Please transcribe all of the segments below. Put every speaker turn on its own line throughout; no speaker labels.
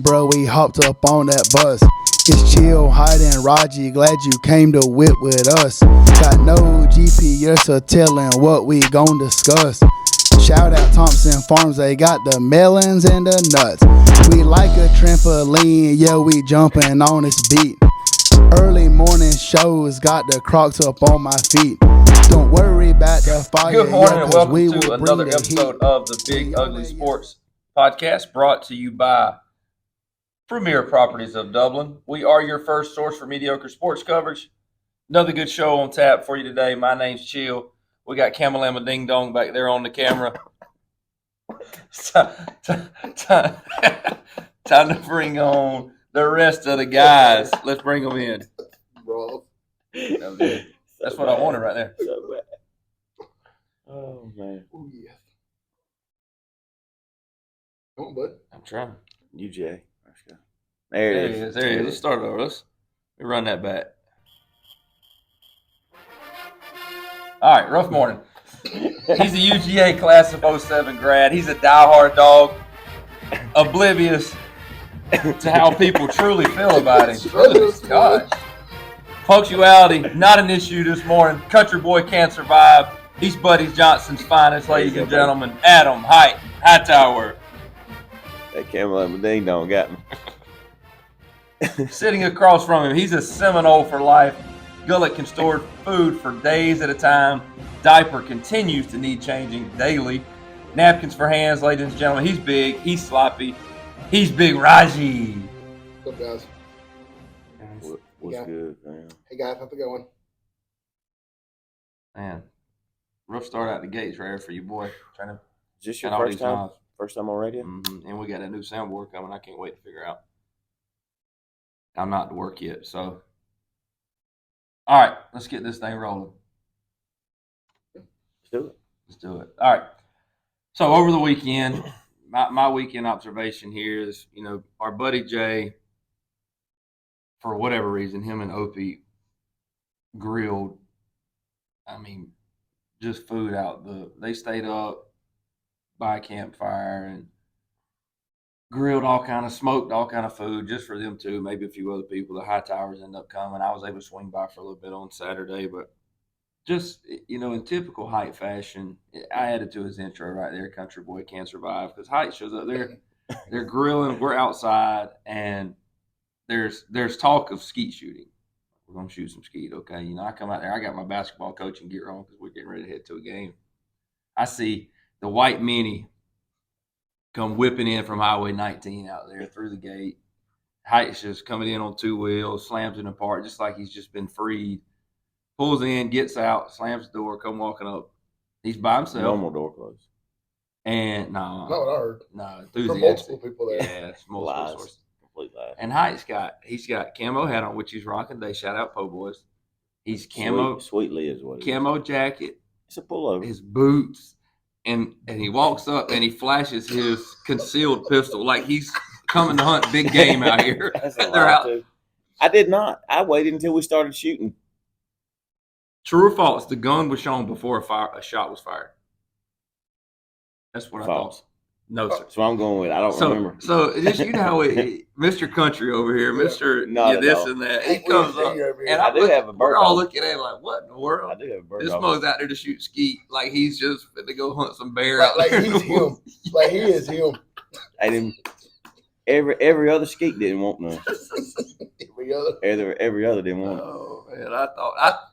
morning, bro, we hopped up on that bus. It's chill, hiding, Rogi, glad you came to whip with us. Got no GPS or telling what we gon' discuss. Shout out Thompson Farms, they got the melons and the nuts. We like a trampoline, yeah, we jumping on this beat. Early morning shows, got the Crocs up on my feet. Don't worry about the fire.
Good morning
yeah,
and welcome
we
to another episode of the Big Ugly Sports Podcast, brought to you by Premier Properties of Dublin. We are your first source for mediocre sports coverage. Another good show on tap for you today. My name's Chill. We got Camelama Ding Dong back there on the camera. Time to bring on the rest of the guys. Let's bring them in.
Bro.
That's what I wanted right there.
So bad. Oh, man.
Oh, yeah. Come on, bud.
I'm trying.
UJ. Let's go. There it is.
There he is. Let's start over. Let's run that back. All right, rough morning. He's a UGA class of 07 grad. He's a diehard dog, oblivious to how people truly feel about him. Gosh. Punctuality, not an issue this morning. Country boy can't survive. He's Buddy Johnson's finest, ladies and gentlemen. Adam Hightower.
That Camelama Ding Dong got me.
Sitting across from him, he's a Seminole for life. Gullet can store food for days at a time. Diaper continues to need changing daily. Napkins for hands, ladies and gentlemen. He's big. He's sloppy. He's Big Raji.
What's up, guys?
What's good, man?
Hey, guys. How's it going?
Man, rough start out the gates right here for you, boy.
Is this your
all
first
these
time?
knobs.
First time on radio?
Mm-hmm. And we got a new soundboard coming. I can't wait to figure out. I'm not to work yet, so. All right, let's get this thing rolling.
Let's do it.
Let's do it. All right. So over the weekend, my weekend observation here is, our buddy Jay, for whatever reason, him and Opie grilled, just food out. They stayed up by a campfire and grilled smoked all kind of food just for them two, maybe a few other people. The Hightowers ended up coming. I was able to swing by for a little bit on Saturday, but just, in typical Height fashion, I added to his intro right there, Country Boy Can't Survive, because Height shows up there. They're grilling. We're outside, and there's talk of skeet shooting. We're going to shoot some skeet, okay? I come out there. I got my basketball coaching gear on because we're getting ready to head to a game. I see the white Mini come whipping in from Highway 19 out there through the gate. Height's just coming in on two wheels, slams it apart just like he's just been freed. Pulls in, gets out, slams the door, come walking up. He's by himself.
Normal door closed.
And
Not what I heard.
enthusiastic.
From multiple people there.
Yeah, it's multiple sources.
Complete lies.
And Height's he's got camo hat on, which he's rocking. They shout out Po Boys. He's camo.
Sweetly is what it is.
Camo jacket.
It's a pullover.
His boots. And he walks up and he flashes his concealed pistol like he's coming to hunt big game out here.
That's a lie, too. I did not. I waited until we started shooting.
True or false? The gun was shown before a shot was fired. That's what
False.
I thought. No, sir.
So I'm going with I don't remember.
So just how Mr. Country over here, Mr.
Not
this
at all.
and that, he comes up, and
I do have a bird
we're all
dog.
looking at it like, what in the world?
I do have a bird
This
dog.
mo's out there to shoot skeet, like he's just going to go hunt some bear out
Like
there.
he's him. Like he is him.
I didn't. Every other skeet didn't want none. Every other didn't want it.
Oh man,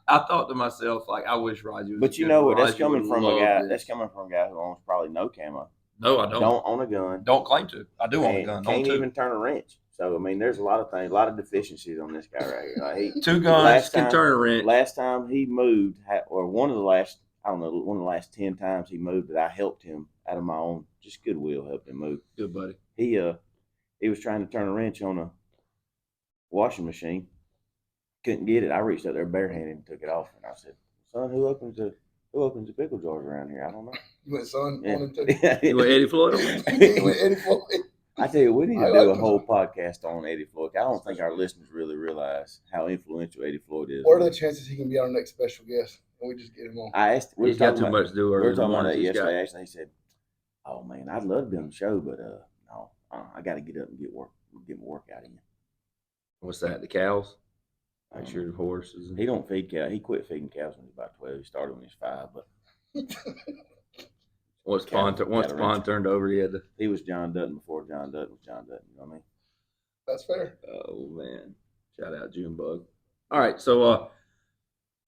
I thought to myself, like, I wish Roger was.
But you know what? That's coming from a guy. That's coming from a guy who owns probably no camo.
No, I don't.
Don't own a gun.
Don't claim to. I do own a
and
gun.
Can't
Don't
even turn a wrench. So there's a lot of things, a lot of deficiencies on this guy right here. Like
two guns can turn a wrench.
Last time he moved, or one of the last 10 times he moved that I helped him out of my own just goodwill, helped him move.
Good buddy.
He was trying to turn a wrench on a washing machine, couldn't get it. I reached out there barehanded and took it off, and I said, "Son, who opens the pickle jars around here? I don't know."
You went, son,
Yeah.
on him too.
You went Eddie Floyd?
You went Eddie Floyd.
I tell you, we need to do a whole podcast on Eddie Floyd. I don't think our listeners really realize how influential Eddie Floyd is.
What are the chances he can be our next special guest? And we just get him on.
I asked.
He's got too much to do.
We
early
were
in the
talking about
morning.
that
He's got-
yesterday. Actually, he said, "Oh man, I'd love to be on the show, but no, I got to get up and get work. get more work out of you.
What's that? The cows? Make sure the horses.
He don't feed cows. He quit feeding cows when he was about 12. He started when he was 5, but
Once
Cattle-
Pond
cattle ranch.
turned over, he had to.
he was John Dutton before John Dutton was John Dutton. You know what I mean?
That's fair.
Oh man, shout out Junebug. All right, so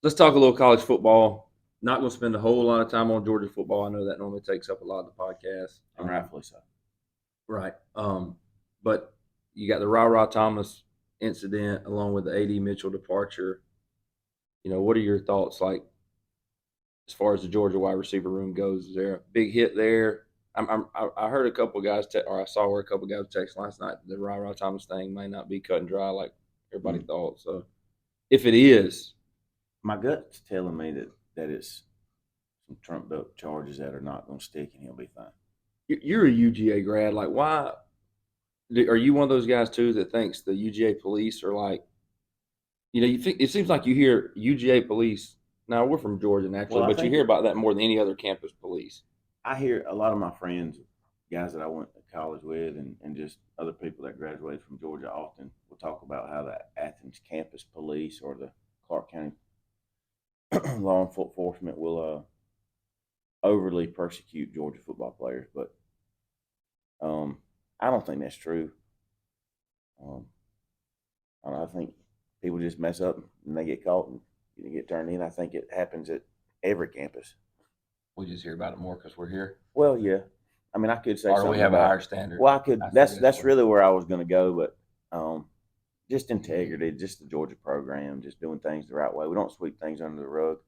let's talk a little college football. Not going to spend a whole lot of time on Georgia football. I know that normally takes up a lot of the podcast,
And rightfully so.
right? But you got the Ra Thomas incident along with the AD Mitchell departure. You know, what are your thoughts like as far as the Georgia wide receiver room goes? Is there a big hit there? I heard a couple of guys, or I saw where a couple of guys text last night. The Ra Thomas thing may not be cut and dry like everybody thought. So, if it is,
My gut's telling me that it's some trumped up charges that are not going to stick, and he'll be fine.
you're a UGA grad. Like, why are you one of those guys too that thinks the UGA police are like, you know, you think it seems like you hear UGA police. Now we're from Georgia naturally,
Well, I
but you
think
hear about that more than any other campus police.
I hear a lot of my friends, guys that I went to college with, and just other people that graduated from Georgia often will talk about how the Athens campus police or the Clark County law enforcement will overly persecute Georgia football players, but I don't think that's true. I think people just mess up and they get caught and you get turned in. I think it happens at every campus.
We just hear about it more because we're here,
Well, yeah. I mean, I could say
or
something
we have a
about,
higher standard.
well, I could.
I
That's
think
that's
what-
really where I was going to go, but just integrity, just the Georgia program, just doing things the right way. We don't sweep things under the rug.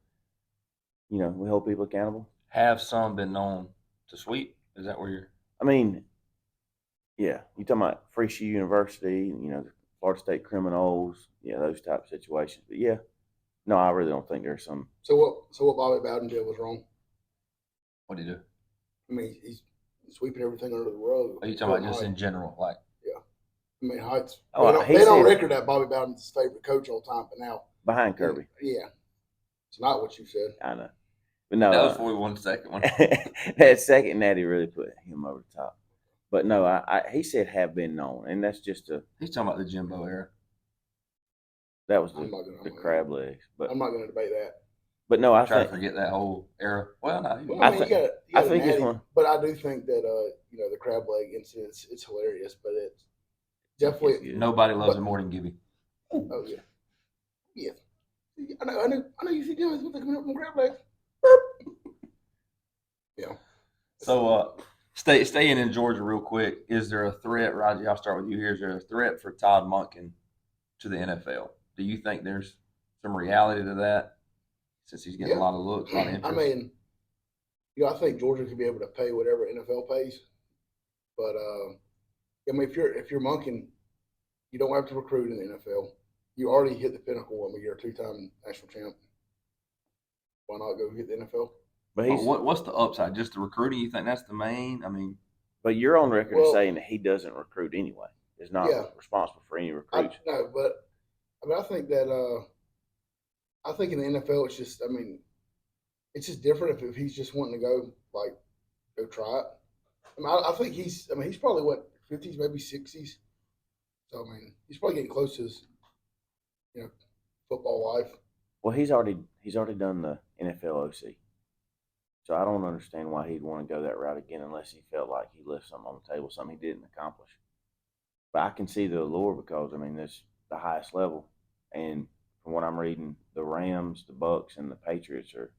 You know, we hold people accountable.
Have some been known to sweep? Is that where you're?
I mean, yeah, you talking about Free Shoe University, you know, Florida State criminals, yeah, those type of situations. But yeah, no, I really don't think there's some.
So what Bobby Bowden did was wrong.
What do you do?
I mean, he's sweeping everything under the rug.
Are you talking about just in general? Like,
I mean, Heights.
Oh,
they don't
said-
record that Bobby Bowden's his favorite coach all the time, but now
Behind Kirby,
yeah, it's not what you said.
I know, but no,
that was before we won the second one.
that second natty really put him over the top. But no, he said have been known, and that's just
He's talking about the Jimbo era.
that was
I'm not gonna-
the crab legs. But
I'm not going to debate that.
but no, I
Try to
think
forget that whole era. Well, no,
Well,
I
I mean,
think-
you got
I think it's
natty,
one.
but I do think that you know, the crab leg incident, it's hilarious, but it's definitely.
It's good.
nobody loves him more than Gibby.
Oh yeah, yeah. I know. You see guys with coming up from crab legs. Yeah.
So, staying in Georgia real quick. Is there a threat, Roger? I'll start with you here. Is there a threat for Todd Monken to the NFL? Do you think there's some reality to that? Since he's getting a
Yeah.
lot of looks, a lot of interest.
I mean, you know, I think Georgia could be able to pay whatever NFL pays, but I mean, if you're Monken, you don't have to recruit in the NFL. You already hit the pinnacle. I mean, you're a 2-time national champ. Why not go get the NFL?
But
But
he's
what's the upside? Just the recruiting? You think that's the main? I mean,
but you're on record
Well-
as saying that he doesn't recruit anyway. Is not
Yeah.
responsible for any recruits.
No, but I mean, I think that I think in the NFL, it's just, I mean, it's just different if he's just wanting to go try it. I mean, I think he's probably what 50s, maybe 60s. So I mean, he's probably getting close to his, you know, football life.
Well, he's already done the NFL OC. So I don't understand why he'd want to go that route again unless he felt like he left something on the table, something he didn't accomplish. But I can see the allure because I mean that's the highest level, and from what I'm reading, the Rams, the Bucks, and the Patriots are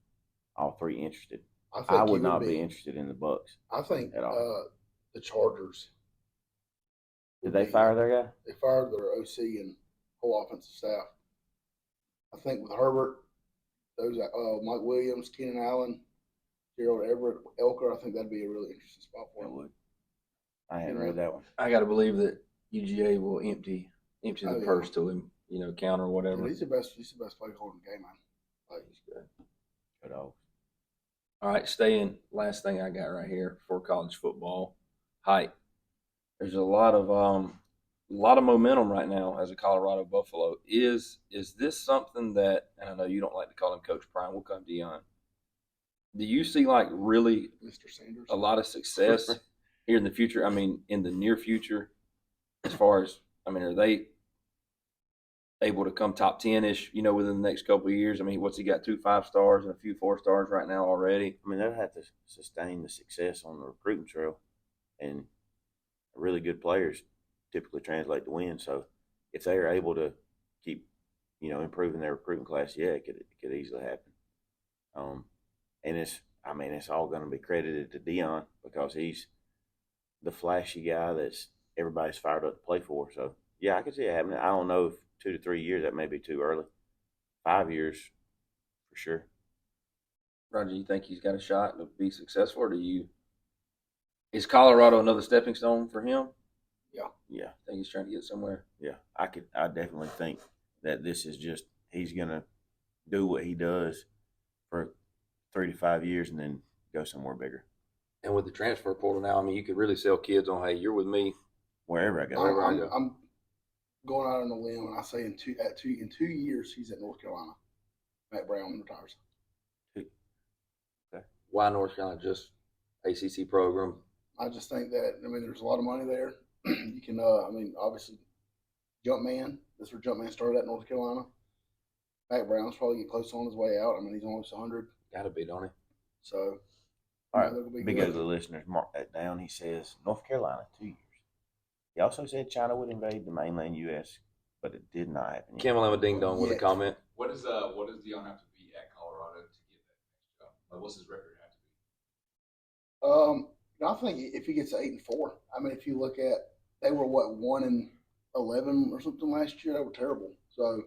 all three interested.
I think
I
he
would not be interested in the Bucks.
I think
at all.
The Chargers.
Did
would
they
be-
fire their guy?
They fired their OC and whole offensive staff. I think with Herbert, those Mike Williams, Keenan Allen, Gerald Everett, Elker, I think that'd be a really interesting spot for
It
him.
would. I hadn't
Yeah.
read that one.
I got to believe that UGA will empty the
Oh, yeah.
purse to him. You know, counter or whatever.
And he's the best player in the game, man. Like,
He's good.
Good old.
All right, staying. Last thing I got right here for college football, height. There's a lot of momentum right now as a Colorado Buffalo. Is this something that? And I know you don't like to call him Coach Prime. We'll come to Dion. Do you see like really
Mr. Sanders.
a lot of success here in the future? I mean, in the near future, as far as, I mean, are they able to come top 10-ish, within the next couple of years? I mean, what's he got, 2 5-stars and a few 4-stars right now already?
I mean, they'll have to sustain the success on the recruiting trail, and really good players typically translate to wins. So if they are able to keep, improving their recruiting class, yeah, it could easily happen. And it's all going to be credited to Dion because he's the flashy guy that's everybody's fired up to play for. So yeah, I could see it happening. I don't know if 2 to 3 years, that may be too early. 5 years for sure.
Roger, you think he's got a shot to be successful, or is Colorado another stepping stone for him?
Yeah.
I think he's trying to get somewhere.
Yeah. I definitely think that this is just, he's going to do what he does for 3 to 5 years and then go somewhere bigger.
And with the transfer portal now, I mean, you could really sell kids on, hey, you're with me
wherever I go.
I'm going out on a limb, and I say in 2 years he's at North Carolina. Matt Brown retires.
Okay.
Why North Carolina? Just ACC program.
I just think that, I mean, there's a lot of money there. You can, obviously, Jumpman. That's where Jumpman started at North Carolina. Matt Brown's probably getting close on his way out. I mean, he's almost 100.
Got to be, don't he?
So,
all right, big ugly listeners, mark that down. He says North Carolina, 2 years. He also said China would invade the mainland U.S., but it did not happen.
Camelama Ding Dong with a comment.
What does Dion have to be at Colorado to get that next job? Like, what's his record have to be?
I think if he gets 8-4, I mean, if you look at, they were 1-11 or something last year. They were terrible. So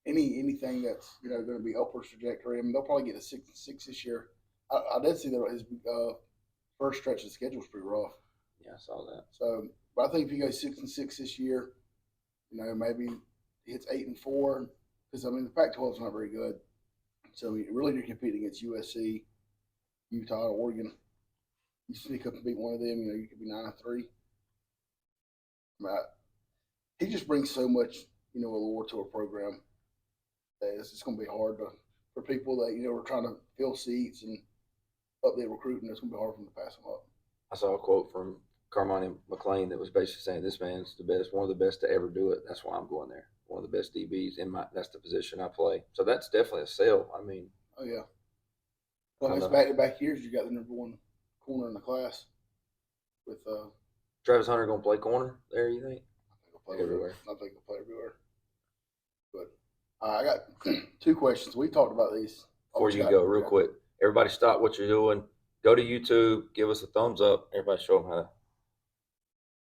anything that's going to be upward trajectory. I mean, they'll probably get a 6-6 this year. I did see that his first stretch of the schedule was pretty rough.
Yeah, I saw that.
So, but I think if he goes 6-6 this year, maybe he hits 8-4, because I mean the Pac-12 is not very good. So really, you're competing against USC, Utah, Oregon. You sneak up and beat one of them, you could be 9-3. He just brings so much, allure to a program that it's just going to be hard for people that are trying to fill seats and update recruiting. It's going to be hard for them to pass him up.
I saw a quote from Carmine McLean that was basically saying, "This man's the best, one of the best to ever do it. That's why I'm going there. One of the best DBs that's the position I play." So that's definitely a sell. I mean,
oh yeah. Well, it's back-to-back years. You got the number one corner in the class with
Travis Hunter going to play corner there. You think?
I think he'll play everywhere. I think he'll play everywhere. But I got 2 questions. We talked about these.
Before you go, real quick, everybody stop what you're doing. Go to YouTube. Give us a thumbs up. Everybody show them how to.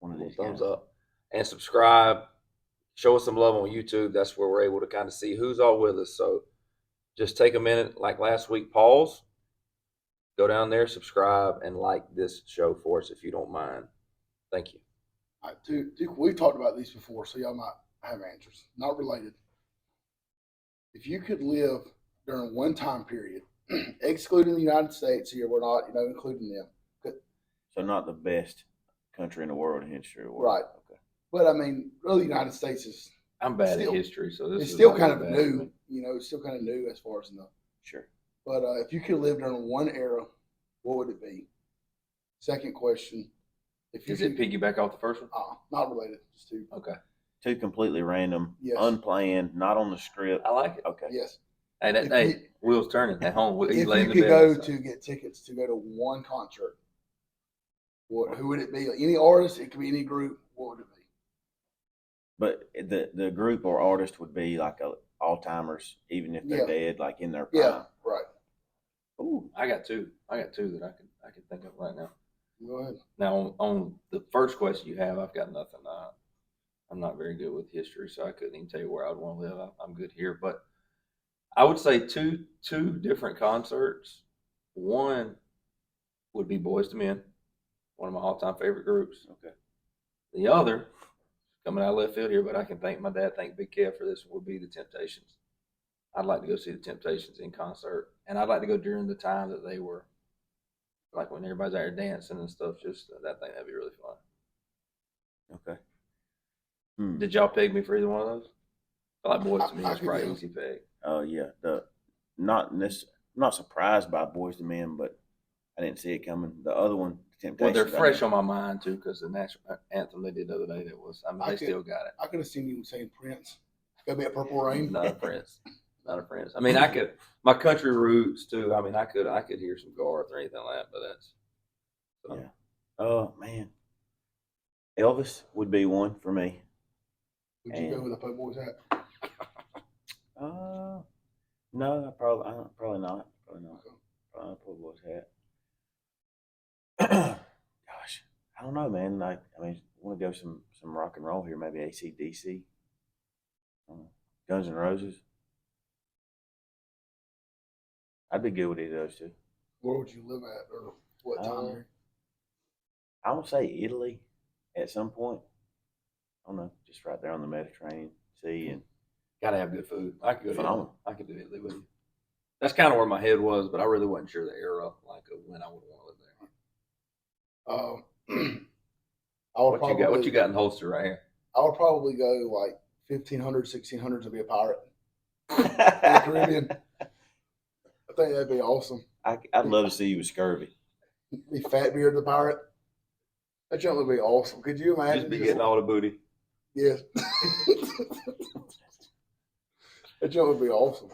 One of these
thumbs up and subscribe. Show us some love on YouTube. That's where we're able to kind of see who's all with us. So just take a minute, like last week, pause, go down there, subscribe, and like this show for us if you don't mind. Thank you.
All right, we've talked about these before, so y'all might have answers. Not related. If you could live during one time period, excluding the United States here, we're not, including them.
So not the best country in the world in history.
Right. Okay. But I mean, really, the United States is.
I'm bad at history, so this
it's
is
still kind of new. It's still kind of new as far as the.
Sure.
But if you could live during one era, what would it be? Second question.
Is it piggyback off the first one?
Not related. Just 2.
Okay.
2 completely random,
yes.
Unplanned, not on the script.
I like it.
Okay.
Yes.
Hey, wheels turning at home.
If you could go to get tickets to go to one concert, who would it be? Any artist? It could be any group. What would it be?
But the group or artist would be like all timers, even if they're dead, like in their prime.
Yeah, right.
Ooh, I got two that I can think of right now.
Go ahead.
Now on the first question you have, I've got nothing. I'm not very good with history, so I couldn't even tell you where I'd want to live. I'm good here, but I would say two different concerts. One would be Boyz II Men, one of my all-time favorite groups.
Okay.
The other, coming out of left field here, but I can thank my dad, thank Big Kev for this, would be the Temptations. I'd like to go see the Temptations in concert, and I'd like to go during the time that they were, like when everybody's out there dancing and stuff. Just that'd be really fun.
Okay.
Did y'all peg me for either one of those? I like Boyz II Men. It's probably easy peg.
Oh yeah. Not surprised by Boyz II Men, but I didn't see it coming. The other one, Temptations.
Well, they're fresh on my mind too because the national anthem they did the other day. That was, they still got it.
I could have seen you saying Prince. Gotta be a Purple Rain.
Not a Prince. Not a Prince. I mean, I could my country roots too. I mean, I could hear some Garth or anything like that, but that's
Yeah. Oh man, Elvis would be one for me.
Would you go with a Po Boys hat?
No, probably not. Probably not. Probably not a Po Boys hat. Gosh, I don't know, man. I want to go some rock and roll here. Maybe AC/DC, Guns N' Roses. I'd be good with either of those two.
Where would you live at, or what time?
I would say Italy at some point. I don't know, just right there on the Mediterranean Sea, and
gotta have good food. I could go
phenomenal.
I could do Italy with you. That's kind of where my head was, but I really wasn't sure the era, like of when I would want to live there. What you got in the holster right here?
I would probably go like 1500s, 1600s and be a pirate in the Caribbean. I think that'd be awesome.
I'd love to see you with scurvy.
Be Fatbeard the pirate. That jump would be awesome. Could you imagine?
Just be getting all the booty.
Yes. That jump would be awesome.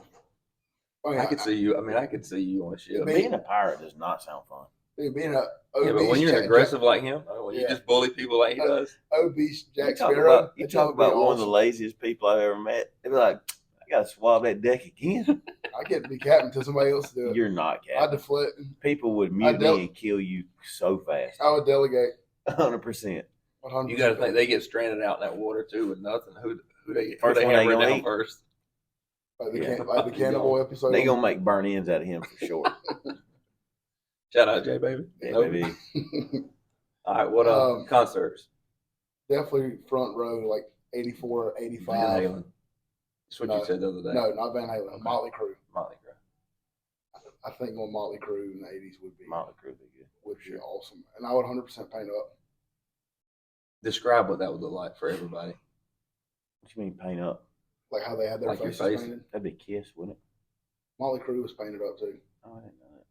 I could see you. I mean, I could see you on a ship.
Being a pirate does not sound fun.
Being a
but when you're aggressive like him, when you just bully people like he does.
Obese Jack Sparrow.
You talk about one of the laziest people I've ever met. They'd be like, I got to swab that deck again.
I get to be captain until somebody else do it.
You're not captain.
I deflect.
People would mutiny and kill you so fast.
I would delegate.
100%.
100%.
You got to think they get stranded out in that water too with nothing. Who they
First one
hammer
they
down
eat.
first?
Like the cannibal episode.
They gonna make burn ends out of him for sure.
Shout out Jay Baby.
Yeah, baby.
All right, what concerts?
Definitely front row, like 84 or 85.
Van Halen. That's what you said the other day.
No, not Van Halen. Okay. Motley Crue.
Motley Crue.
I think going Motley Crue in the 80s would be
Motley Crue would be good.
Would be awesome. And I would 100% paint up.
Describe what that would look like for everybody.
What you mean paint up?
Like how they had their
like
faces
face?
painted.
That'd be Kiss, wouldn't it?
Motley Crue was painted up too.
Oh, I didn't know that.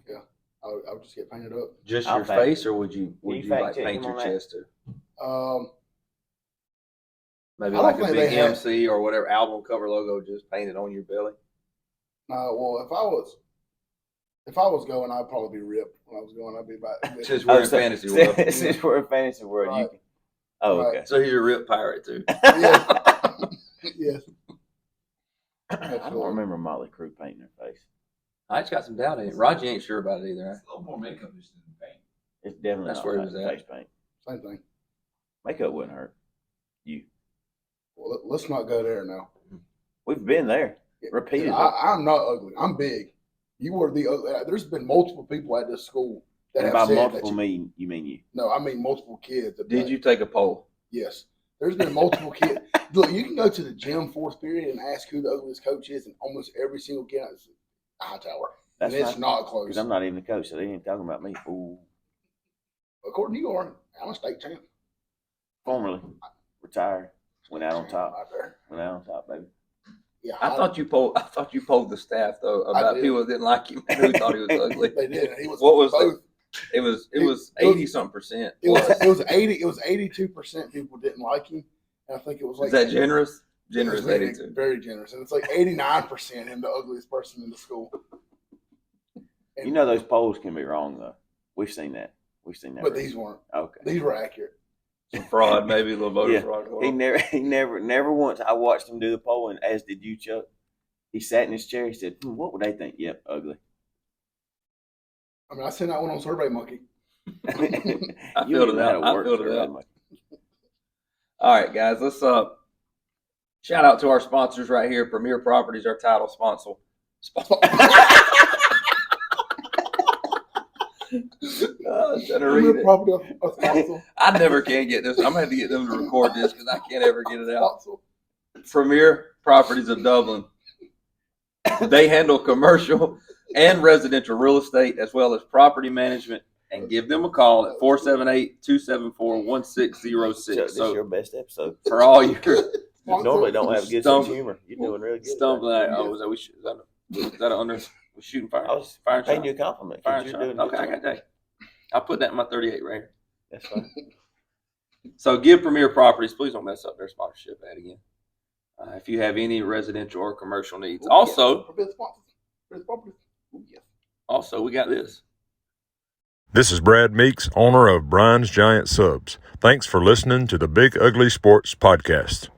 Yeah, I would just get painted up.
Just your face, or would you like paint your chest too? Maybe like a big MC or whatever album cover logo just painted on your belly.
Well, if I was going, I'd probably be ripped. When I was going, I'd be about.
Since we're in fantasy world.
Since we're in fantasy world,
right.
You can. Oh,
right.
okay.
So you're a ripped pirate too.
Yes. Yes.
I don't remember Motley Crue painting their face.
I just got some doubt in it. Roger ain't sure about it either.
It's a little more makeup just than paint.
It's definitely
That's
not
where it was at.
face paint.
Same thing.
Makeup wouldn't hurt.
Well, let's not go there now.
We've been there repeatedly.
I'm not ugly. I'm big. You were the ugly. There's been multiple people at this school that
and
have
by
said
multiple
that
mean you mean you.
No, I mean multiple kids.
Did you take a poll?
Yes. There's been multiple kids. Look, you can go to the gym fourth period and ask who the ugliest coach is, and almost every single kid is Hightower.
That's
and it's not close.
Because I'm not even the coach, so they ain't talking about me. Ooh.
According to you, I'm a state champ.
Formerly retired, went out on top.
Right there.
Went out on top, baby.
Yeah,
I thought you polled the staff though about people that didn't like him and who thought he was ugly.
They did. He was.
What was
both?
It was 80-something%.
It was 80. It was 82% people didn't like him, and I think it was like.
Is that generous? Generous,
very,
82.
Very generous, and it's like 89% him, the ugliest person in the school. And,
you know those polls can be wrong though. We've seen that.
But these weren't.
Okay.
These were accurate.
Some fraud, maybe a little voter
Yeah.
fraud.
He never once. I watched him do the poll, and as did you, Chuck. He sat in his chair. He said, "What would they think?" Yep, ugly.
I mean, I sent that one on Survey Monkey.
I
You
filled
don't
it
know how
out.
to
I
work
filled it
Survey
out.
Monkey.
All right, guys, let's shout out to our sponsors right here. Premier Properties, our title sponsor. I never can get this. I'm gonna have to get them to record this because I can't ever get it out. Premier Properties of Dublin. They handle commercial and residential real estate as well as property management. And give them a call at 478-274-1606.
Chuck, this is your best episode.
For all your
You normally don't have good sense of humor. You're doing really good.
stumbling. Oh, is that an under? We're shooting fire.
I was
fire and
paying
shot.
you a compliment.
Fire
'Cause
and
you're
shot.
doing a
Okay,
good
I
job.
got that. I'll put that in my 38 right here.
That's fine.
So give Premier Properties, please don't mess up their sponsorship ad again. If you have any residential or commercial needs.
Ooh,
Also,
For business sponsors. Business sponsors. Ooh, yes.
also we got this.
This is Brad Meeks, owner of Brian's Giant Subs. Thanks for listening to the Big Ugly Sports Podcast.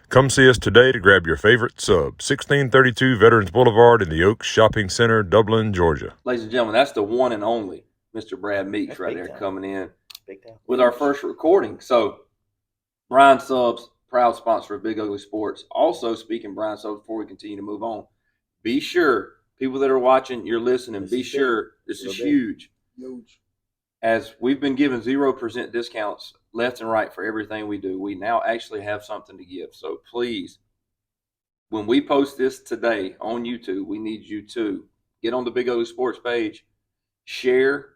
Come see us today to grab your favorite sub, 1632 Veterans Boulevard in the Oaks Shopping Center, Dublin, Georgia.
Ladies and gentlemen, that's the one and only Mr. Brad Meeks
That's
right
big
there
time.
coming in
Big time.
with our first recording. So, Brian Subs, proud sponsor of Big Ugly Sports. Also, speaking Brian Subs, before we continue to move on, be sure, people that are watching, you're listening,
This
be
is
sure,
big.
this is
Real big.
huge.
Huge.
As we've been given 0% discounts left and right for everything we do, we now actually have something to give. So please, when we post this today on YouTube, we need you to get on the Big Ugly Sports page, share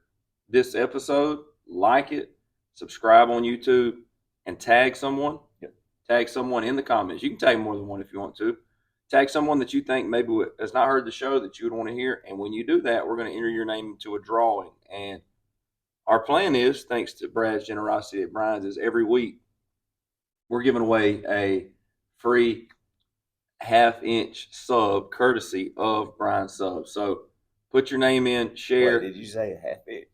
this episode, like it, subscribe on YouTube, and tag someone.
Yep.
Tag someone in the comments. You can tag more than one if you want to. Tag someone that you think maybe has not heard the show that you would want to hear. And when you do that, we're going to enter your name into a drawing. And our plan is, thanks to Brad's generosity at Brian's, is every week we're giving away a free half-inch sub courtesy of Brian Subs. So put your name in, share.
Wait, did you say a half inch?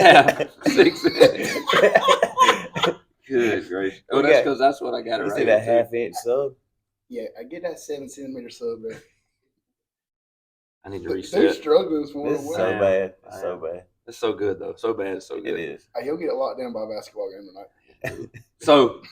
Half, 6 inches. Good gracious. Oh, that's because that's what I got it
You
right
said a
here, too.
half-inch sub?
Yeah, I get that 7-centimeter sub there.
I need to
They're
reset.
struggling this morning.
This is
Well,
so
am.
bad.
I
It's so
am.
bad.
It's so good, though. So bad, it's so good.
It is.
He'll get locked down by a basketball game tonight.
So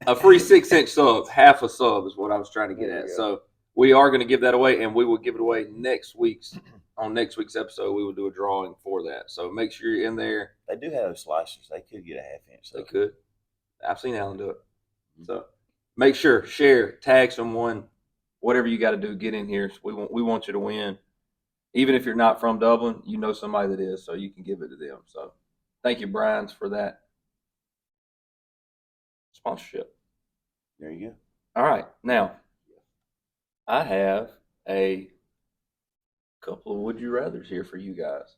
a free 6-inch sub, half a sub is what I was trying to get
There
at.
you go.
So we are going to give that away, and we will give it away on next week's episode. We will do a drawing for that. So make sure you're in there.
They do have those slicers. They could get a half-inch
They
sub.
could. I've seen Alan do it. So make sure, share, tag someone, whatever you got to do, get in here. We want you to win. Even if you're not from Dublin, you know somebody that is, so you can give it to them. So thank you, Brian's, for that sponsorship.
There you go.
All right. Now, I have a couple of would you rathers here for you guys.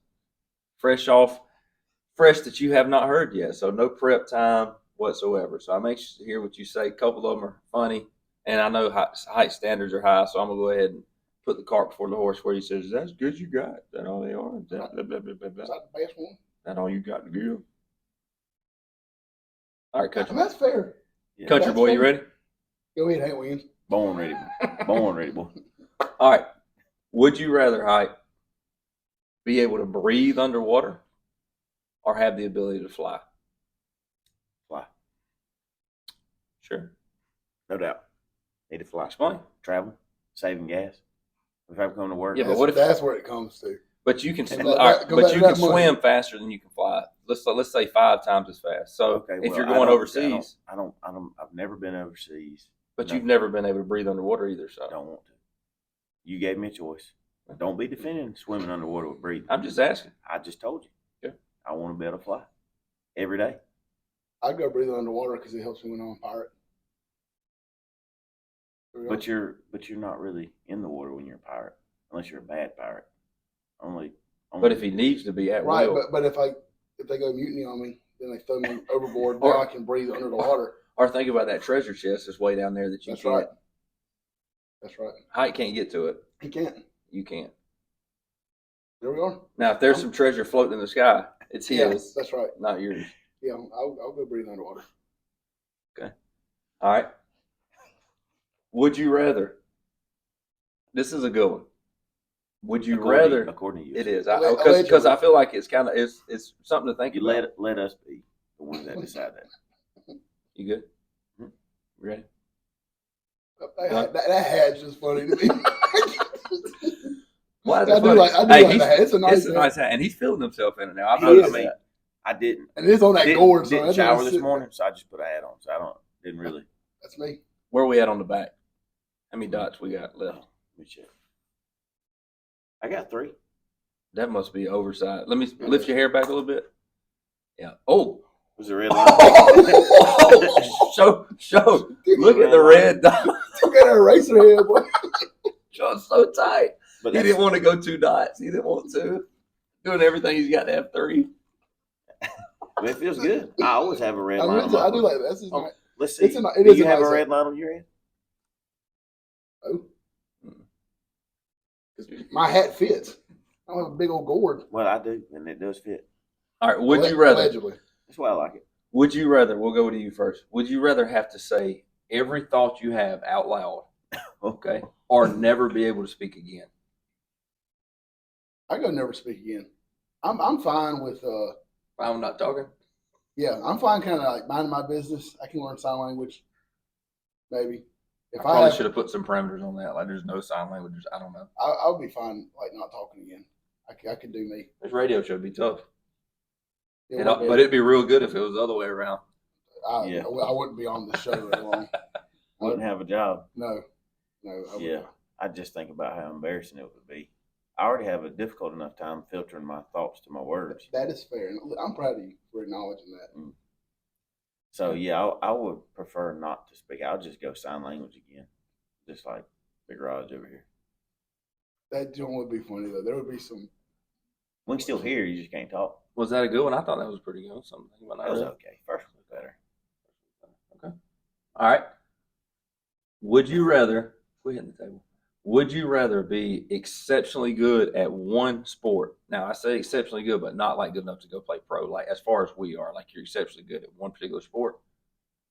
Fresh that you have not heard yet. So no prep time whatsoever. So I'm anxious to hear what you say. A couple of them are funny. And I know height standards are high, so I'm going to go ahead and put the cart before the horse where he says, is that as good as you got? Is that all they are? Is that blah, blah, blah, blah, blah.
Is that the best one?
That all you got to give? All right, Country,
That's fair.
Yeah.
Country
that's
Boy, you
fair.
ready?
Go ahead, Hank Williams.
Born ready. Born ready, boy.
All right. Would you rather, Height, be able to breathe underwater or have the ability to fly?
Fly.
Sure.
No doubt. Need to fly.
Explain.
Travel. Saving gas. If I'm going to work.
Yeah, but what if-
That's where it comes to.
But you can,
That-
all right,
go
but
back
you
to
can
that money.
swim faster than you can fly. Let's say 5 times as fast. So
Okay,
if
well,
you're
I
going
don't-
overseas,
I've never been overseas.
but
No.
you've never been able to breathe underwater either. So
Don't want to. You gave me a choice. Don't be defending swimming underwater with breathing.
I'm just asking.
I just told you.
Yeah.
I want to be able to fly every day.
I'd go breathe underwater because it helps me when I'm a pirate.
But you're not really in the water when you're a pirate, unless you're a bad pirate. Only
But if he needs to be at
right,
will,
but if they go mutiny on me, then they throw me overboard.
Or-
Now I can breathe under the water.
or think about that treasure chest that's way down there that you
That's
can't.
right. That's right.
Height can't get to it.
He can't.
You can't.
There we are.
Now, if there's some treasure floating in the sky, it's his,
Yeah, that's right.
not yours.
Yeah, I'll go breathe underwater.
All right. Would you rather? This is a good one. Would you rather?
according to you,
It is
Allegedly.
because I feel like it's kind of it's something to think
You
about.
let us be the ones that decide that.
You good?
Mhm.
Ready?
That hat's just funny to me.
Well,
I
that's
do
funny.
like
Hey,
that hat. It's a nice
It's a
hat.
nice hat, and he's feeling himself in it now. I've
He
noticed
is.
that.
I didn't.
And it's on that gourd, so
Didn't
that's
shower
just
this
sitting
morning, so I just put a hat on. So didn't really.
there. That's me.
Where are we at on the back? How many dots we got left?
Let me check. I got 3.
That must be oversized. Let me lift your hair back a little bit. Yeah. Oh.
Was it red line?
Show. Look at the red dot.
Look at that eraser head, boy.
Show's so tight.
But
He didn't want to go 2 dots. He didn't want to. Doing everything, he's got to have 3.
it feels good. I always have a red
I,
line.
mean,
on my
I do
book.
like that. That's just
Oh,
nice.
let's see.
It
Do
is
you
a
have a
nice
red line on your end?
Oh. My hat fits. I don't have a big old gourd.
Well, I do, and it does fit.
All right. Would you rather?
Allegedly.
That's why I like it.
Would you rather? We'll go to you first. Would you rather have to say every thought you have out loud, okay, or never be able to speak again?
I go never speak again. I'm fine with
I'm not talking.
yeah, I'm fine kind of like minding my business. I can learn sign language. Maybe. If
I probably
have,
should have put some parameters on that. Like there's no sign language. I don't know.
I'll be fine like not talking again. I could do me.
This radio show would be tough.
It
But it'd be real good if it was the other way around.
I wouldn't be on the show very long.
Wouldn't have a job.
No. I would
Yeah.
not.
I just think about how embarrassing it would be. I already have a difficult enough time filtering my thoughts to my words.
That is fair. And I'm proud of you for acknowledging that.
So yeah, I would prefer not to speak. I'll just go sign language again, just like Big Raj over here.
That joint would be funny though. There would be some.
We can still hear you, just can't talk.
Was that a good one? I thought that was pretty good. Something about
That was okay. First one was better.
Okay. All right. Would you rather? We hit the table. Would you rather be exceptionally good at one sport? Now I say exceptionally good, but not like good enough to go play pro. Like as far as we are, like you're exceptionally good at one particular sport,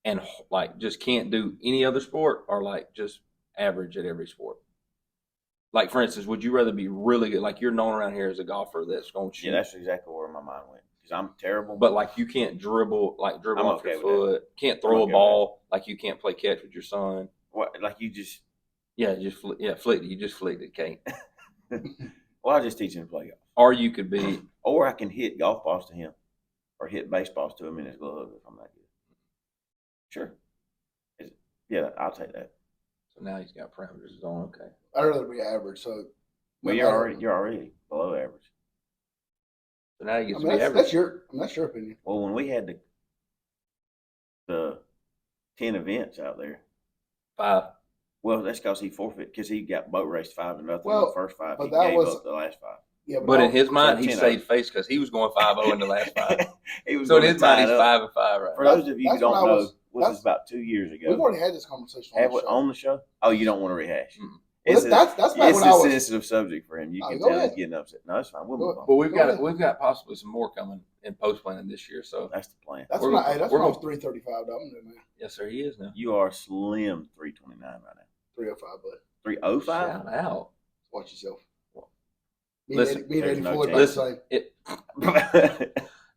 and like just can't do any other sport, or like just average at every sport. Like for instance, would you rather be really good? Like you're known around here as a golfer that's going to shoot.
Yeah, that's exactly where my mind went. Because I'm terrible.
But like you can't dribble
I'm
off
okay
your
with that.
foot. Can't throw
I'm
a
okay with
ball. Like you can't play catch with your son.
what, like you just,
Yeah, flicked it. You just flicked it, can't.
well, I just teach him to play golf.
Or you could be.
Or I can hit golf balls to him, or hit baseballs to him in his glove if I'm that good. Sure. Yeah, I'll take that.
So now he's got parameters on. Okay.
I'd rather be average. So.
Well, you're already below average.
So now he gets
I
to
mean,
be average.
that's your opinion.
Well, when we had the 10 events out there,
5.
well, that's because he forfeit because he got boat raced 5-0 in
Well,
the first 5.
but
He
that
gave
was-
up the last 5.
Yeah,
But in his
so
mind, he
10-0.
saved face because he was going 5-0 in the last 5.
He was
So in
gonna
his mind,
tie
he's
it up.
5-5 right
For
now.
those of you who
That's what
don't
I
know,
was-
was this about 2 years ago?
we've already had this conversation on
Have
the
we
show.
on the show? Oh, you don't want to rehash?
Mm.
Well, that's back
It's
when
a
I was.
sensitive subject for him. You
Oh,
can
go
tell
ahead.
he's getting upset. No, that's fine. We'll
Go
move
ahead.
on.
But
Go
we've got possibly some more coming in post planning this year. So
That's the plan.
That's
We're
when
gonna-
that's
we're
when I was
gonna-
335. I'm doing that.
yes, sir, he is now.
You are slim 329 right now.
305, but
305?
Shout out.
watch yourself.
Listen,
me and
there's
Eddie
no
Floyd
chance.
about
It,
the same.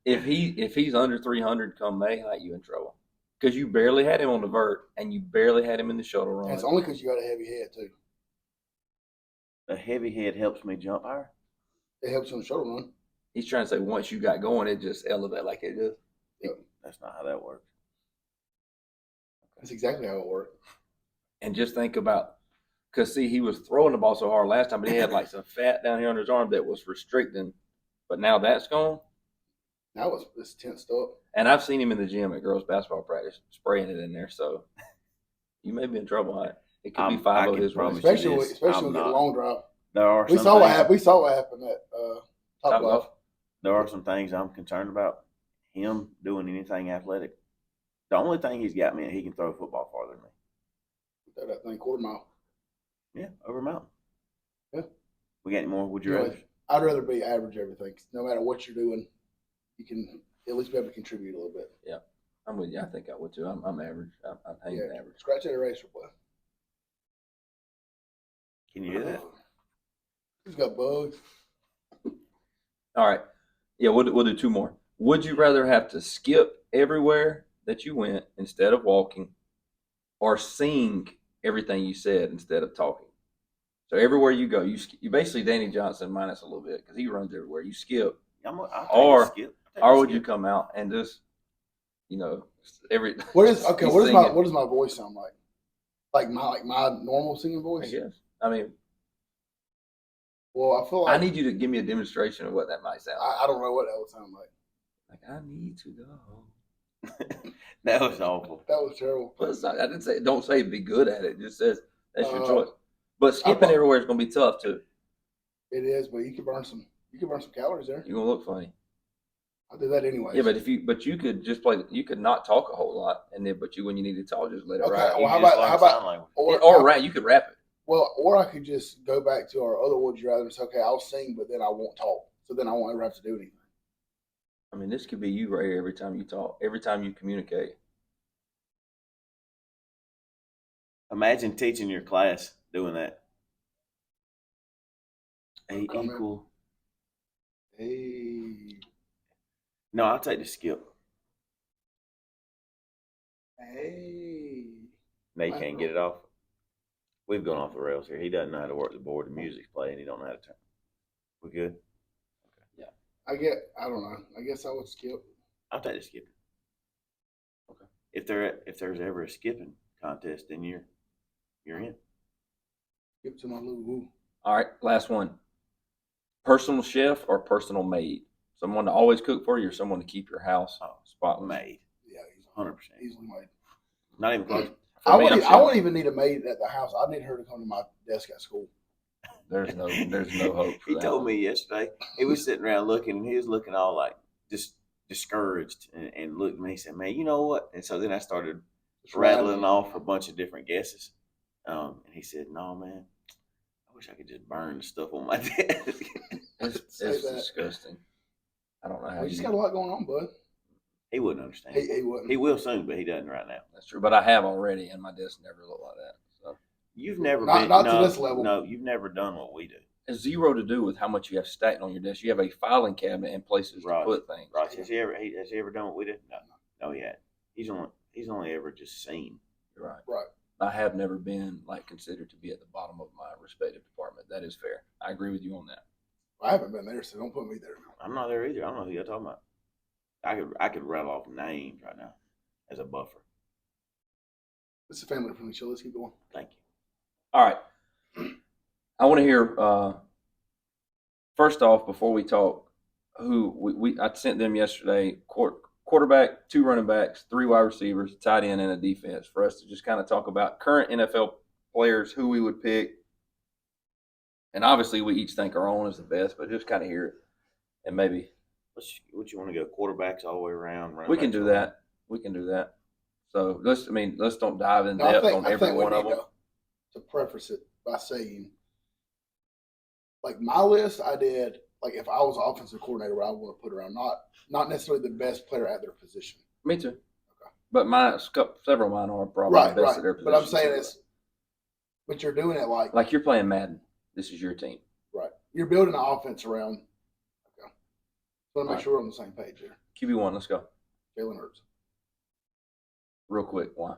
if he's under 300 come May, like you in trouble because you barely had him on the vert and you barely had him in the shuttle run.
And it's only because you got a heavy head too.
A heavy head helps me jump higher.
It helps you on the shuttle run.
He's trying to say once you got going, it just elevated like it does.
That's not how that works.
That's exactly how it worked.
And just think about, because see, he was throwing the ball so hard last time, but he had like some fat down here on his arm that was restricting. But now that's gone.
Now it's tensed up.
And I've seen him in the gym at girls' basketball practice spraying it in there. So you may be in trouble. Huh? It could be
I
5-0
can
his
promise
way.
you.
Especially
I'm
with the
not.
long drive.
There are
We
some
saw what
things-
happened. We saw what happened at
Top
Top Golf.
Golf.
There are some things I'm concerned about. Him doing anything athletic. The only thing he's got me, he can throw a football farther than me.
Throw that thing quarter mile.
Yeah, over a mountain.
Yeah.
We got any more? Would you
Yeah.
rather?
I'd rather be average everything. No matter what you're doing, you can at least be able to contribute a little bit.
I'm with you. I think I would too. I'm average. I'm hanging
Yeah.
average.
Scratch that eraser, boy.
Can you do that?
He's got bugs.
All right. Yeah, we'll do 2 more. Would you rather have to skip everywhere that you went instead of walking, or sing everything you said instead of talking? So everywhere you go, you basically Danny Johnson minus a little bit because he runs everywhere. You skip,
I'll take
Or-
a skip. I'll take
or
a
would you
skip.
come out and just, every
What is
he's
what
singing,
does my voice sound like? Like my normal singing
I
voice?
guess. I mean,
Well, I feel like
I need you to give me a demonstration of what that might sound like.
I don't know what that would sound like.
Like I need to go.
That was awful.
That was terrible.
But it's not, I didn't say don't say be good at it. It just says that's your
Uh,
choice. But skipping
I-
everywhere is going to be tough too.
It is, but you can burn some calories there.
You're gonna look funny.
I'll do that anyway.
Yeah, but you could just play. You could not talk a whole lot, and then when you need to talk, just let it
Okay,
ride.
well, how
You just
about
learn sign language.
Or rap. You could rap it.
Well, or I could just go back to our other would you rather and say, okay, I'll sing, but then I won't talk. So then I won't ever have to do anything.
I mean, this could be you right here every time you talk, every time you communicate.
Imagine teaching your class doing that. A
comment.
equal.
Hey.
No, I'll take the skip.
Hey.
No, you can't get it off. We've gone off the rails here. He doesn't know how to work the board. The music's playing. He don't know how to turn. We good?
I don't know. I guess I would skip.
I'll take the skipping.
Okay.
If there's ever a skipping contest, then you're in.
Skip to my little woo.
All right, last one. Personal chef or personal maid? Someone to always cook for you, or someone to keep your house spotless?
Made.
Yeah, he's
100%.
easily made.
Not even close.
For me, I'm
I
chef.
wouldn't even need a maid at the house. I need her to come to my desk at school.
There's no hope for
He
that.
told me yesterday, he was sitting around looking, and he was looking all like just discouraged, and looked at me and said, man, you know what? And so then I started rattling off a bunch of different guesses. And he said, no, man, I wish I could just burn the stuff on my desk.
It's
Say that.
disgusting. I don't know how
We
you
just got a lot going on, bud.
He wouldn't understand.
He wouldn't.
He will soon, but he doesn't right now.
That's true, but I have already, and my desk never looked like that. So
You've never
Not-
been
not to
no,
this level.
No, you've never done what we do.
it's zero to do with how much you have stacked on your desk. You have a filing cabinet and places
Right.
to put things.
Right? Has he ever done what we did? No, he hadn't. He's only ever just seen.
You're right.
Right.
I have never been considered to be at the bottom of my respective department. That is fair. I agree with you on that.
I haven't been there, so don't put me there.
I'm not there either. I don't know who you're talking about. I could rattle off names right now as a buffer.
It's a family friendly show. Let's keep going.
Thank you.
All right. I want to hear first off, before we talk, who I sent them yesterday, quarterback, 2 running backs, 3 wide receivers, a tight end, and a defense, for us to just kind of talk about current NFL players, who we would pick. And obviously we each think our own is the best, but just kind of hear it. And maybe
What you want to go quarterbacks all the way around?
we can do that. We can do that. So let's don't dive in
No,
depth on every one of them.
To preface it by saying, like my list, I did like if I was offensive coordinator, I would want to put around not necessarily the best player at their position.
Me too.
Okay.
But several of mine are probably the best at their position.
But I'm saying but you're doing it like
you're playing Madden. This is your team.
right. You're building an offense around. Okay. So I want to make sure we're on the same page here.
QB1, let's go.
Jalen Hurts.
Real quick, why?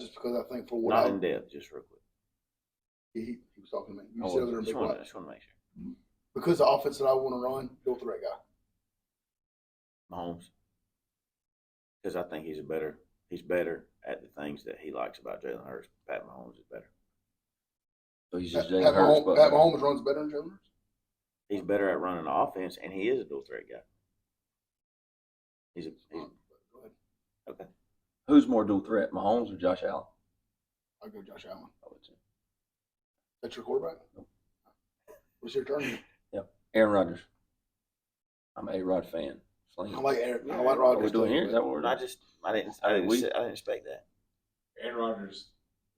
Just because I think for what
Not in depth, just real quick.
he was talking to me. You
I
sit over there and
just
be
want
quiet.
to make sure.
Because the offense that I want to run, go threat guy.
Mahomes, because I think he's better at the things that he likes about Jalen Hurts. Pat Mahomes is better.
So he's just
Pat
Jalen Hurts.
Pat Mahomes runs better than Jalen Hurts.
He's better at running the offense, and he is a dual threat guy. He's
Go ahead.
okay.
Who's more dual threat, Mahomes or Josh Allen?
I'll go Josh Allen.
I would say.
That's your quarterback?
Nope.
What's your turn?
Yep. Aaron Rodgers. I'm an A-Rod fan. Sling.
I like Aaron. I like
What
Rodgers.
we're doing here? Is that what we're doing?
I didn't expect that.
Aaron Rodgers,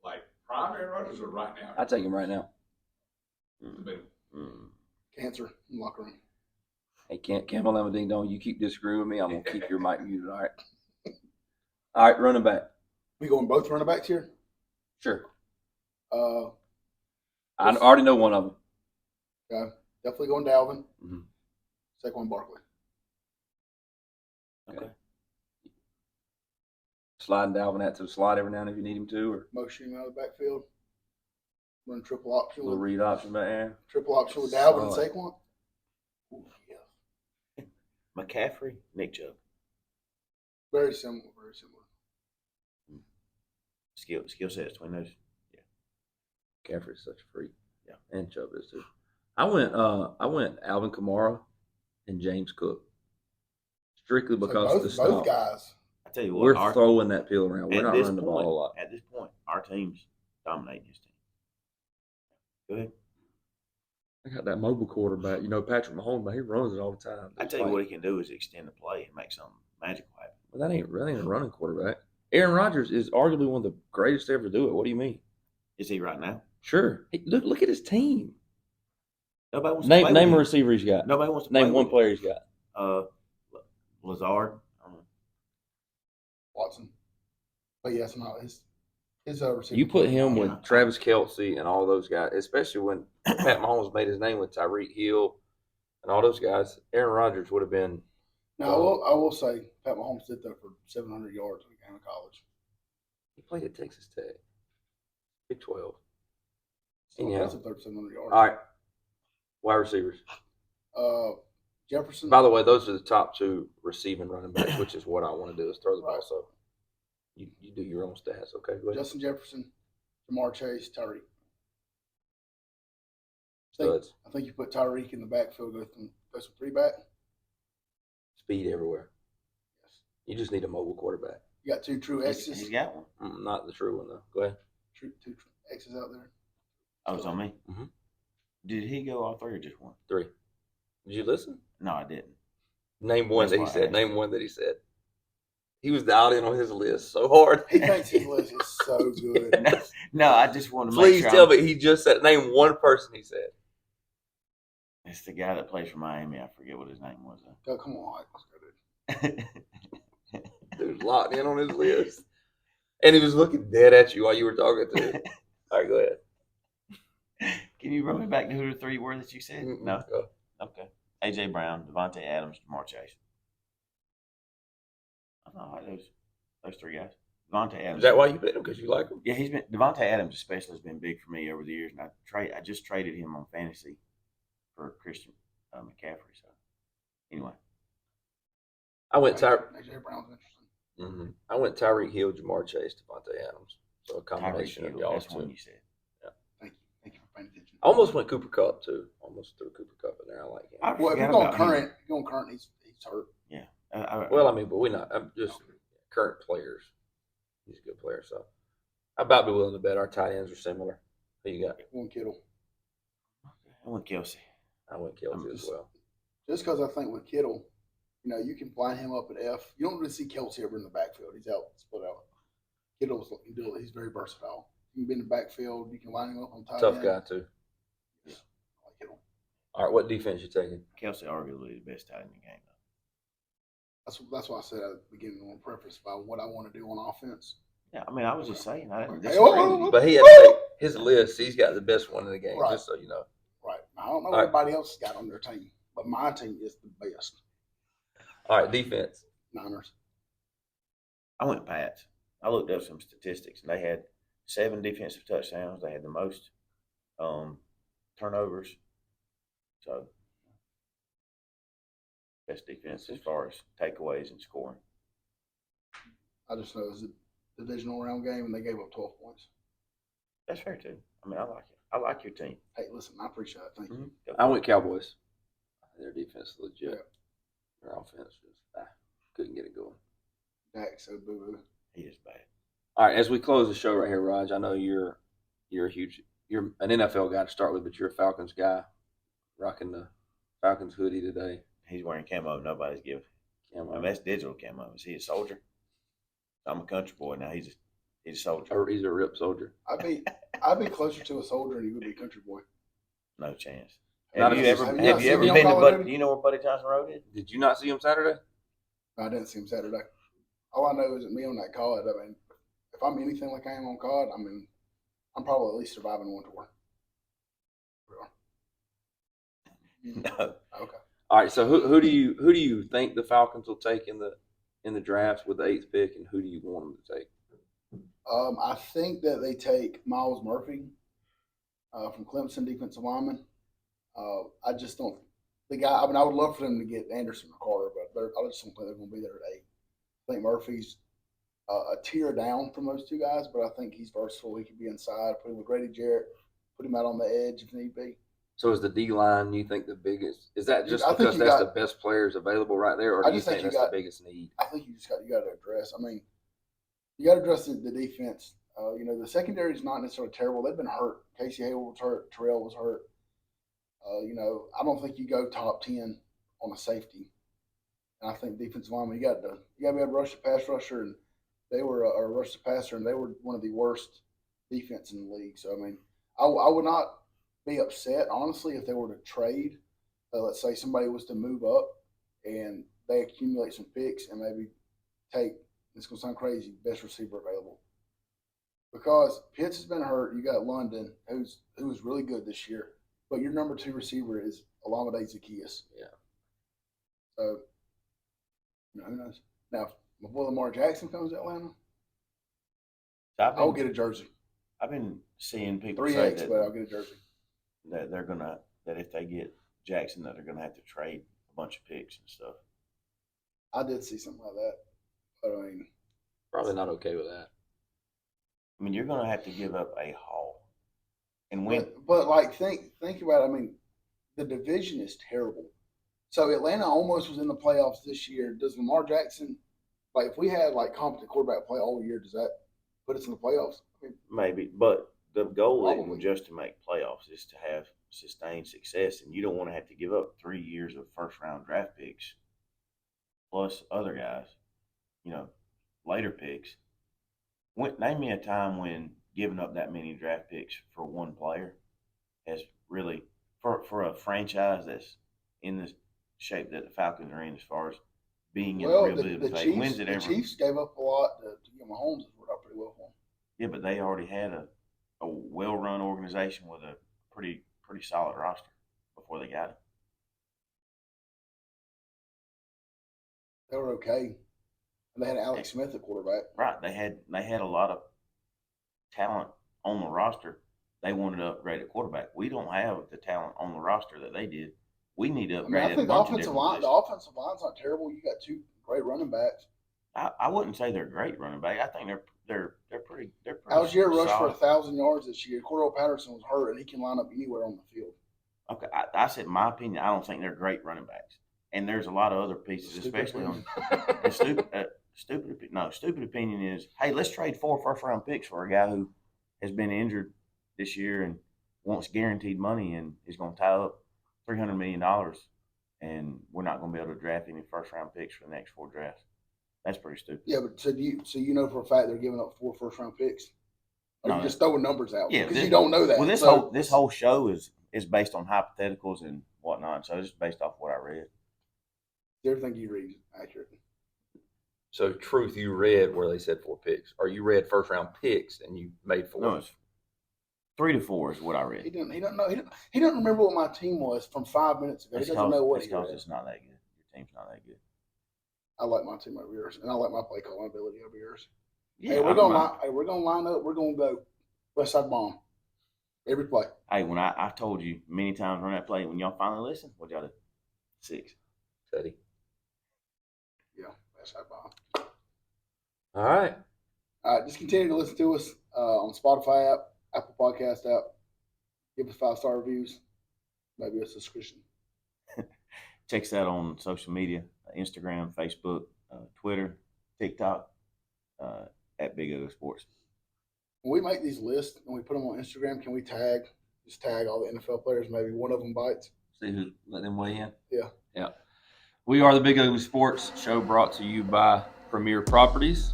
like prime Aaron Rodgers, or right now?
I take him right now.
Debatable.
Cancer in the locker room.
Hey, Campbell Lama Ding Dong, you keep disagreeing with me, I'm going to keep your mic muted, all right? All right, running back.
We going both running backs here?
Sure.
Uh,
I already know one of them.
okay. Definitely going Dalvin.
Mhm.
Saquon Barkley.
Okay. Sliding Dalvin out to the slot every now and then if you need him to, or
Motion him out of the backfield. Run triple option
a little
with
read option back there.
Dalvin and
Solid.
Saquon. Ooh, yeah.
McCaffrey, Nick Chubb,
Very similar. Very similar.
skill sets between those.
Caffrey's such a freak.
Yeah.
And Chubb is too. I went Alvin Kamara and James Cook. Strictly
So
because of the
both
stomp.
guys.
I tell you what,
We're throwing that pill around. We're not running the ball a lot.
At this point, our team's dominating his team. Go ahead.
They got that mobile quarterback. You know, Patrick Mahomes, man, he runs it all the time.
I tell you what he can do is extend the play and make something magical happen.
But that ain't a running quarterback. Aaron Rodgers is arguably one of the greatest to ever do it. What do you mean?
Is he right now?
Sure. Hey, look at his team.
Nobody wants to play
Name
with
a
him.
receiver he's got.
Nobody wants to play
Name one
with
player he's got.
Lazard.
Watson. But yes, no, his receiver.
You put him with
Yeah.
Travis Kelce and all those guys, especially when Pat Mahomes made his name with Tyreek Hill and all those guys. Aaron Rodgers would have been.
Now I will say Pat Mahomes did that for 700 yards in a game of college.
He played at Texas Tech, Big 12.
Still
Yeah.
impressive, 700 yards.
All right, wide receivers.
Jefferson.
By the way, those are the top two receiving running backs, which is what I want to do is throw the ball.
Right.
So you do your own stats, okay? Go ahead.
Justin Jefferson, Jamar Chase, Tyreek.
Studs.
I think you put Tyreek in the backfield, go some three back.
Speed everywhere.
Yes.
You just need a mobile quarterback.
You got two true X's.
He's got one.
Not the true one though. Go ahead.
Two true X's out there.
Oh, it's on me.
Mm-hmm.
Did he go all three or just one?
3. Did you listen?
No, I didn't.
Name one
That's
that he
why I
said.
asked.
Name one that he said. He was dialed in on his list so hard.
He thinks his list is so good.
No, I just want to make
Please
sure.
tell me he just said name one person he said.
It's the guy that plays for Miami. I forget what his name was.
Oh, come on, let's go, dude.
Dude was locked in on his list. And he was looking dead at you while you were talking to him. All right, go ahead.
Can you run me back to who the three were that you said? No.
Go.
Okay. A.J. Brown, Devontae Adams, Jamar Chase. I don't know those three guys. Devontae Adams.
Is that why you picked him? Because you like him?
Yeah, Devontae Adams especially has been big for me over the years, and I just traded him on fantasy for Christian McCaffrey. So anyway,
I went
AJ Brown's interesting.
I went Tyreek Hill, Jamar Chase, Devontae Adams. So a
Tyreek
combination of
Hill,
y'all
that's one
two.
you said.
Thank you for paying attention.
I almost went Cooper Cup too. Almost threw Cooper Cup in there. I like him.
Well, if you're going current, he's hurt.
Yeah.
Well, I mean, but we're not. I'm just current players. He's a good player, so I about be willing to bet our tight ends are similar. Who you got?
One Kittle.
I went Kelsey.
I went Kelce as well.
Just because I think with Kittle, you can line him up at F. You don't really see Kelsey ever in the backfield. He's out, split out. He's very versatile. You can be in the backfield. You can line him up on tight
Tough
end.
guy too.
Yeah, I like Kittle.
All right, what defense you taking?
Kelsey arguably the best tight end in the game, though.
That's why I said at the beginning, I want to preface by what I want to do on offense.
Yeah, I mean, I was just saying. I didn't
Hey,
disagree
oh,
with you.
But he had to take his list. He's got the best one in the game,
Right.
just so you know.
Right. I don't know
All
what
right.
everybody else has got on their team, but my team is the best.
All right, defense.
Niners.
I went Pats. I looked up some statistics, and they had 7 defensive touchdowns. They had the most turnovers. So, best defense as far as takeaways and scoring.
I just know it was a divisional round game, and they gave up 12 points.
That's fair, too. I mean, I like it. I like your team.
Hey, listen, I appreciate it. Thank you.
I went Cowboys. Their defense is legit.
Yeah.
Their offense just couldn't get it going.
Dak, so boo-boo.
He is bad.
All right, as we close the show right here, Raj, I know you're an NFL guy to start with, but you're a Falcons guy, rocking the Falcons hoodie today.
He's wearing camo. Nobody's giving.
Camo.
I mean, that's digital camo. Is he a soldier? I'm a country boy now. He's a soldier.
He's a rip soldier.
I'd be closer to a soldier than you would be a country boy.
No chance.
Not
Have you
if
ever
he's-
have you
been
seen
to
him on
Buddy?
Call of
Do you know where Buddy Johnson Road is?
Did you not see him Saturday?
No, I didn't see him Saturday. All I know is that me on that card, I mean, if I'm anything like I am on card, I mean, I'm probably at least surviving one tour.
No.
Okay.
All right, so who do you think the Falcons will take in the draft with the 8th pick, and who do you want them to take?
I think that they take Miles Murphy from Clemson, defensive lineman. I just don't. The guy. I mean, I would love for them to get Anderson or Carter, but I just don't think they're going to be there at 8. I think Murphy's a tier down from those two guys, but I think he's versatile. He could be inside. Put him with Grady Jarrett. Put him out on the edge if need be.
So is the D line you think the biggest? Is that just
I think
because
you
that's
got-
the best players available right there, or
I
do you
just think
think
you
that's
got-
the biggest need?
I think you got to address. I mean, you got to address the defense. The secondary is not necessarily terrible. They've been hurt. Casey Hayward was hurt. Terrell was hurt. I don't think you go top 10 on a safety. And I think defensive lineman, you got to be able to rush the pass rusher, and they were a rush the passer, and they were one of the worst defense in the league. So I mean, I would not be upset honestly if they were to trade. Let's say somebody was to move up and they accumulate some picks and maybe take. It's gonna sound crazy, best receiver available. Because Pitts has been hurt, you got London, who was really good this year, but your number 2 receiver is Olamide Zaccheaus.
Yeah.
So, who knows? Now, if my boy Lamar Jackson comes to Atlanta, I'll get a jersey.
I've been seeing people
3X,
say
but I'll get a jersey.
that that if they get Jackson, that they're gonna have to trade a bunch of picks and stuff.
I did see something like that, but I mean,
Probably not okay with that.
I mean, you're gonna have to give up a haul, and when
but like think about it. I mean, the division is terrible. So Atlanta almost was in the playoffs this year. Does Lamar Jackson, like, if we had like competent quarterback play all year, does that put us in the playoffs? I mean,
maybe, but the goal
Probably.
isn't just to make playoffs; is to have sustained success, and you don't want to have to give up 3 years of first-round draft picks, plus other guys, later picks. Name me a time when giving up that many draft picks for one player has really, for a franchise that's in the shape that the Falcons are in, as far as being in a real bit of phase. When's it ever?
The Chiefs gave up a lot to get Mahomes. It worked out pretty well for them.
Yeah, but they already had a well-run organization with a pretty solid roster before they got it.
They were okay. And they had Alex Smith at quarterback.
Right. They had a lot of talent on the roster. They wanted to upgrade at quarterback. We don't have the talent on the roster that they did. We need to upgrade.
I think the offensive line's not terrible. You got 2 great running backs.
I wouldn't say they're great running back. I think they're pretty.
Algier rushed for
solid.
1,000 yards this year. Cordell Patterson was hurt, and he can line up anywhere on the field.
Okay, I said my opinion. I don't think they're great running backs, and there's a lot of other pieces, especially on the stupid opinion is, hey, let's trade 4 first-round picks for a guy who has been injured this year and wants guaranteed money and is going to tie up $300 million, and we're not going to be able to draft any first-round picks for the next 4 drafts. That's pretty stupid.
Yeah, but so you know for a fact they're giving up 4 first-round picks? Or
No,
you just throwing numbers out?
Yeah,
because you don't know that.
Well, this whole show is based on hypotheticals and whatnot, so it's based off what I read.
Everything you read accurate.
So, truth, you read where they said 4 picks, or you read first-round picks and you made 4?
No, it's 3 to 4 is what I read.
He doesn't know. He doesn't remember what my team was from 5 minutes ago. He doesn't know what he was.
It's not that good. Your team's not that good.
I like my team over yours, and I like my play calling ability over yours.
Yeah,
Hey, we're gonna line up. We're gonna go West Side Bomb every play.
Hey, when I told you many times on that play, when y'all finally listen, what y'all do? 6.
Teddy.
Yeah, West Side Bomb.
All right.
Just continue to listen to us on Spotify app, Apple Podcast app. Give us 5-star reviews. Maybe a subscription.
Check us out on social media, Instagram, Facebook, Twitter, TikTok, at Big Ugly Sports.
When we make these lists and we put them on Instagram, can we tag all the NFL players? Maybe one of them bites.
See who let them weigh in?
Yeah.
Yeah. We are the Big Ugly Sports Show, brought to you by Premier Properties.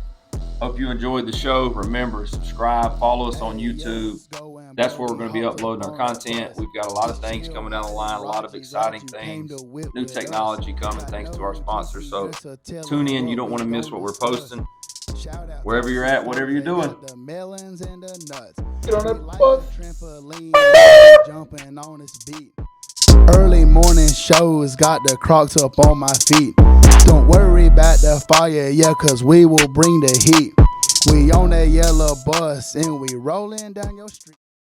Hope you enjoyed the show. Remember, subscribe, follow us on YouTube. That's where we're going to be uploading our content. We've got a lot of things coming down the line, a lot of exciting things, new technology coming thanks to our sponsors. So tune in. You don't want to miss what we're posting. Wherever you're at, whatever you're doing.
Get on that bus.
Jumping on this beat. Early morning shows got the Crocs up on my feet. Don't worry about the fire, yeah, cause we will bring the heat. We on that yellow bus and we rolling down your street.